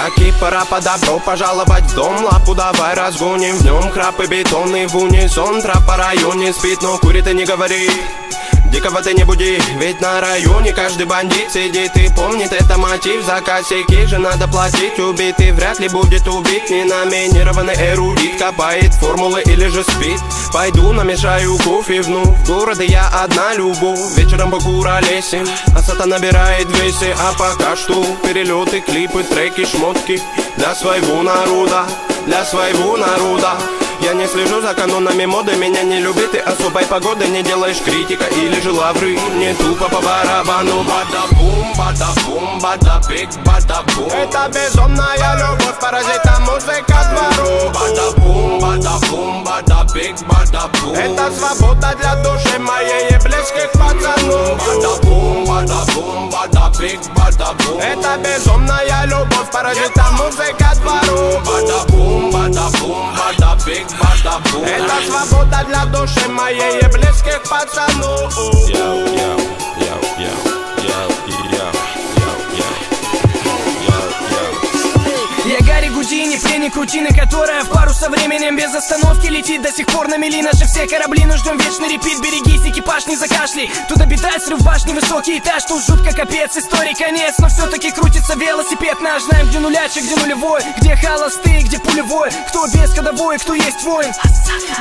Таки пора по добро пожаловать в дом. Лапу давай разгоним, в нем храп и бетонный в унисон. Трап по районе спит, но курит и не говори. Дикого ты не буди, ведь на районе каждый бандит сидит и помнит это мотив. За косяки же надо платить, убитый вряд ли будет убит. Ненаминированный эрудит копает формулы или же спит. Пойду намешаю кофе вновь, в городе я одна любовь. Вечером покуролесим, а сата набирает весе. А пока что перелеты, клипы, треки, шмотки для своего народа, для своего народа. Я не слежу за канонами моды, меня не любит и особой погоды. Не делаешь критика или же лавры, мне тупо по барабану. Бада-бум, бада-бум, бада-бик, бада-бум. Это безумная любовь, паразита, музыка двору. Бада-бум, бада-бум, бада-бик, бада-бум. Это свобода для души моей и близких пацанов. Бада-бум, бада-бум, бада-бик, бада-бум. Это безумная любовь, паразита, музыка двору. Бада-бум, бада-бум, бада-бик. Это свобода для души моей и близких пацанов. Я Гарри Гудини, пленник рутины, которая в пару со временем без остановки летит. До сих пор на мели наши все корабли, но ждем вечный репит. Берегись, экипаж, не закашляй. Тут обитает срыв башни, высокий этаж. Тут жутко капец, истории конец. Но все-таки крутится велосипед наш. Знаем, где нулячек, где нулевой, где холостые, где пулевой. Кто без ходовой, кто есть воин,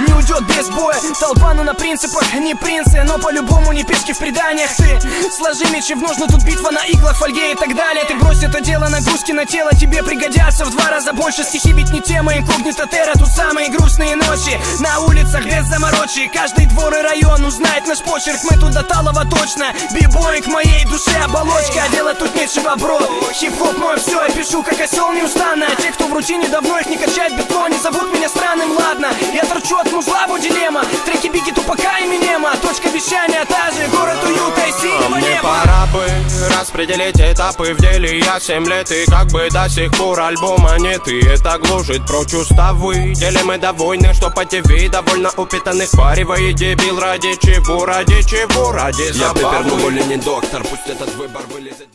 не уйдет без боя. Толпа, ну на принципах, не принцы, но по-любому не пешки в преданиях. Ты сложи мечи в ножны, тут битва на иглах, фольге и так далее. Ты брось это дело, нагрузки на тело тебе пригодятся в 2 раза больше. Стихи ведь не тема, инкогнито терра. Тут самые грустные ночи на улицах без заморочи. Каждый двор и район узнает наш почерк. Мы тут до талого точно. Бибой к моей душе оболочка, а делать тут нечего, бро. Хип-хоп мой все, я пишу как осел неустанно. А те, кто в рутине давно их не качает битло, не зовут меня странным, ладно. Я торчу от музла, дилемма. Треки Бигги, Тупака и Эминема. Точка вещания та же, город уюта и синего мне неба. пора бы распределить этапы в деле. Я 7 лет и как бы до сих пор альбома нет. И это глушит прочь уставы. Делим мы довольны, что по ТВ довольно упитанных паривает дебил. Ради чего, ради чего, ради забавы. Я пепер, но более не доктор, пусть этот выбор вылезет.